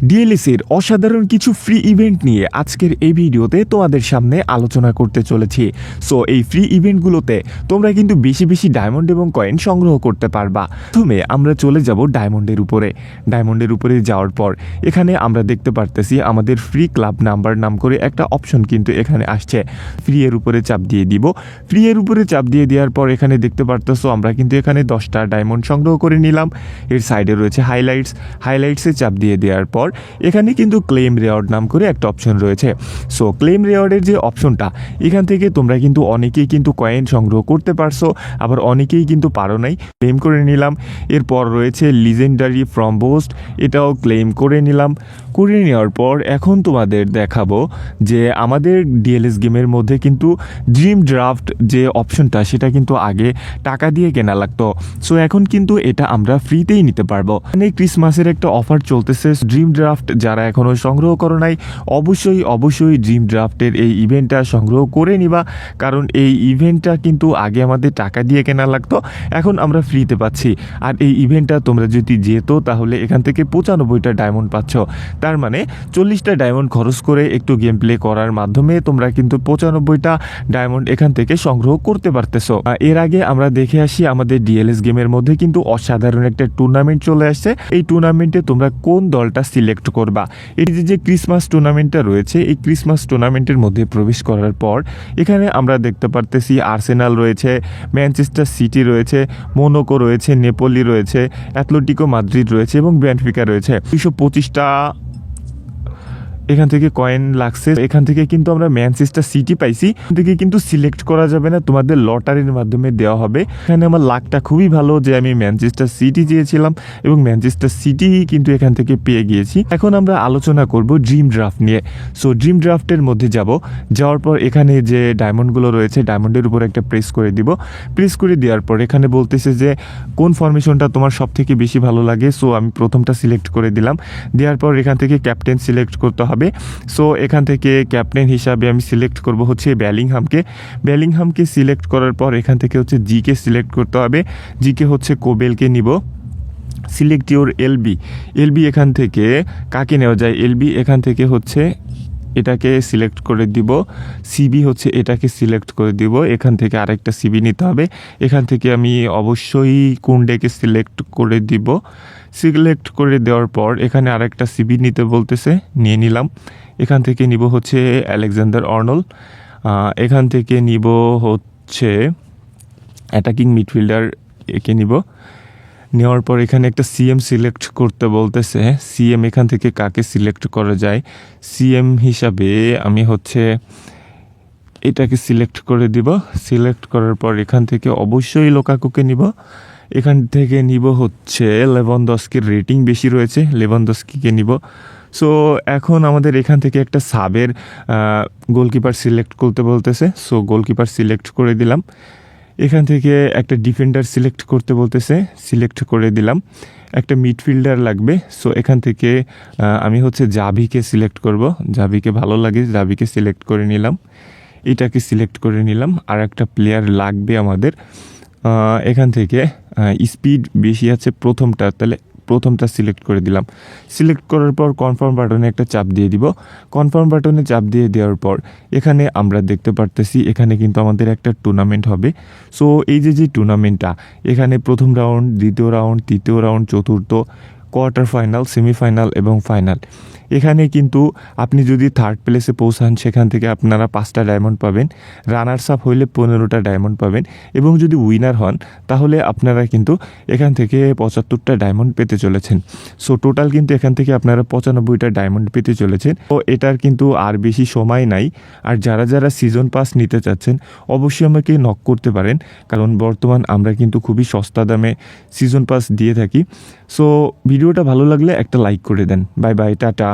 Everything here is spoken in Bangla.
ডিএলএসির অসাধারণ কিছু ফ্রি ইভেন্ট নিয়ে আজকের এই ভিডিওতে তোমাদের সামনে আলোচনা করতে চলেছি। সো এই ফ্রি ইভেন্টগুলোতে তোমরা কিন্তু বেশি বেশি ডায়মন্ড এবং কয়েন সংগ্রহ করতে পারবা। প্রথমে আমরা চলে যাব ডায়মন্ডের উপরে যাওয়ার পর এখানে আমরা দেখতে পারতেছি আমাদের ফ্রি ক্লাব নাম্বার নাম করে একটা অপশন কিন্তু এখানে আসছে। ফ্রি এর উপরে চাপ দিয়ে দিব। ফ্রি এর উপরে চাপ দিয়ে দেওয়ার পর এখানে দেখতে পারতেছো আমরা কিন্তু এখানে 10টা ডায়মন্ড সংগ্রহ করে নিলাম। এর সাইডে রয়েছে হাইলাইটসে চাপ দিয়ে দেওয়ার পর এখানে কিন্তু ক্লেম রেওয়ার্ড নাম করে একটা অপশন রয়েছে। সো ক্লেম রেওয়ার্ডের যে অপশনটা এখান থেকে তোমরা কিন্তু অনেকেই কিন্তু কয়েন সংগ্রহ করতে পারছো, আবার অনেকেই কিন্তু পারো নাই। ক্লেম করে নিলাম। এরপর রয়েছে লিজেন্ডারি ফ্রম বোস্ট, এটাও ক্লেম করে নিলাম। করে নেওয়ার পর এখন তোমাদের দেখাবো যে আমাদের ডিএলএস গেমের মধ্যে কিন্তু ড্রিম ড্রাফট যে অপশনটা সেটা কিন্তু আগে টাকা দিয়ে কেনা লাগতো। সো এখন কিন্তু এটা আমরা ফ্রিতেই নিতে পারবো। মানে ক্রিসমাসের একটা অফার চলতেছে। ড্রিম ড্রাফট যারা এখনও সংগ্রহ করো নাই অবশ্যই ড্রিম ড্রাফটের এই ইভেন্টটা সংগ্রহ করে নিবা, কারণ এই ইভেন্টটা কিন্তু আগে আমাদের টাকা দিয়ে কেনা লাগতো, এখন আমরা ফ্রিতে পাচ্ছি। আর এই ইভেন্টটা তোমরা যদি যেত তাহলে এখান থেকে 95টা ডায়মন্ড পাচ্ছ। তার মানে 40টা ডায়মন্ড খরচ করে একটু গেম প্লে করার মাধ্যমে তোমরা কিন্তু 95টা ডায়মন্ড এখান থেকে সংগ্রহ করতে পারতেছো। এর আগে আমরা দেখে আসি আমাদের ডিএলএস গেমের মধ্যে কিন্তু অসাধারণ একটা টুর্নামেন্ট চলে আসছে। এই টুর্নামেন্টে তোমরা কোন দলটা সিলেক্ট করবা। এই যে ক্রিসমাস টুর্নামেন্টটা রয়েছে, এই ক্রিসমাস টুর্নামেন্টের মধ্যে প্রবেশ করার পর এখানে আমরা দেখতে পারতেছি আর্সেনাল রয়েছে, ম্যানচেস্টার সিটি রয়েছে, মোনাকো রয়েছে, নেপোলি রয়েছে, অ্যাটলেটিকো মাদ্রিদ রয়েছে এবং বেনফিকা রয়েছে। 225টা এখান থেকে কয়েন লাগছে। এখান থেকে কিন্তু আমরা ম্যানচেস্টার সিটি পাইছি। এখান থেকে কিন্তু সিলেক্ট করা যাবে না, তোমাদের লটারির মাধ্যমে দেওয়া হবে। এখানে আমার লাকটা খুবই ভালো যে আমি ম্যানচেস্টার সিটি চেয়েছিলাম এবং ম্যানচেস্টার সিটি কিন্তু এখান থেকে পেয়ে গিয়েছি। এখন আমরা আলোচনা করব ড্রিম ড্রাফট নিয়ে। সো ড্রিম ড্রাফটের মধ্যে যাওয়ার পর এখানে যে ডায়মন্ডগুলো রয়েছে ডায়মন্ডের উপর একটা প্রেস করে দিব। প্রেস করে দেওয়ার পর এখানে বলতেছে যে কোন ফরমেশনটা তোমার সব থেকে বেশি ভালো লাগে। সো আমি প্রথমটা সিলেক্ট করে দিলাম। দেওয়ার পর এখান থেকে ক্যাপ্টেন সিলেক্ট করতে হবে। সো এখান থেকে ক্যাপ্টেন হিসাবে আমি সিলেক্ট করব হচ্ছে বেলিংহামকে সিলেক্ট করার পর এখান থেকে হচ্ছে জিকে সিলেক্ট করতে হবে। জিকে হচ্ছে কোবেলকে নিব। সিলেক্ট ইউর এলবি এখান থেকে কাকে নেওয়া যায়। এলবি এখান থেকে হচ্ছে এটাকে সিলেক্ট করে দিব। সিবি হচ্ছে এটাকে সিলেক্ট করে দিব। এখান থেকে আরেকটা সিবি নিতে হবে। এখান থেকে আমি অবশ্যই কুন্ডেকে সিলেক্ট করে দিব। সিলেক্ট করে দেওয়ার পর এখানে আরেকটা সিবি নিতে বলতেছে, নিয়ে নিলাম। এখান থেকে নিব হচ্ছে আলেকজান্ডার আর্নল্ড। এখান থেকে নিব হচ্ছে অ্যাটাকিং মিডফিল্ডার, একে নিব। নেওয়ার পর এখানে একটা সিএম সিলেক্ট করতে বলতেছে। সিএম এখান থেকে কাকে সিলেক্ট করা যায়। সিএম হিসাবে আমি হচ্ছে এটাকে সিলেক্ট করে দিব। সিলেক্ট করার পর এখান থেকে অবশ্যই লুকাকুকে নিব। এখান থেকে নিব হচ্ছে লেভানডস্কির রেটিং বেশি রয়েছে, লেভানডস্কিকে নিব। সো এখন আমাদের এখান থেকে একটা সাবের গোলকিপার সিলেক্ট করতে বলতেছে। সো গোলকিপার সিলেক্ট করে দিলাম। এখান থেকে একটা ডিফেন্ডার সিলেক্ট করতে বলতেছে, সিলেক্ট করে দিলাম। একটা মিডফিল্ডার লাগবে। সো এখান থেকে আমি হচ্ছে জাভিকে সিলেক্ট করব। জাভিকে ভালো লাগে, জাভিকে সিলেক্ট করে নিলাম। এটাকে সিলেক্ট করে নিলাম। আর একটা প্লেয়ার লাগবে আমাদের। এখান থেকে স্পিড বেশি আছে প্রথমটা, তাহলে প্রথমটা সিলেক্ট করে দিলাম। সিলেক্ট করার পর কনফার্ম বাটনে একটা চাপ দিয়ে দিব। কনফার্ম বাটনে চাপ দিয়ে দেওয়ার পর এখানে আমরা দেখতে পারতেছি এখানে কিন্তু আমাদের একটা টুর্নামেন্ট হবে। সো এই যে টুর্নামেন্টটা এখানে প্রথম রাউন্ড, দ্বিতীয় রাউন্ড, তৃতীয় রাউন্ড, চতুর্থ, কোয়ার্টার ফাইনাল, সেমিফাইনাল এবং ফাইনাল। এখানে কিন্তু আপনি যদি থার্ড প্লেসে পৌঁছান সেখান থেকে আপনারা 5টা ডায়মন্ড পাবেন। রানার্স আপ হইলে 15টা ডায়মন্ড পাবেন এবং যদি উইনার হন তাহলে আপনারা কিন্তু এখান থেকে 75টা ডায়মন্ড পেতে চলেছেন। সো টোটাল কিন্তু এখান থেকে আপনারা 95টা ডায়মন্ড পেতে চলেছেন। তো এটার কিন্তু আর বেশি সময় নাই। আর যারা সিজন পাস নিতে চাচ্ছেন অবশ্যই আমাকে নক করতে পারেন, কারণ বর্তমান আমরা কিন্তু খুবই সস্তা দামে সিজন পাস দিয়ে থাকি। সো ভিডিওটা ভালো লাগলে একটা লাইক করে দেন। Bye bye, tata.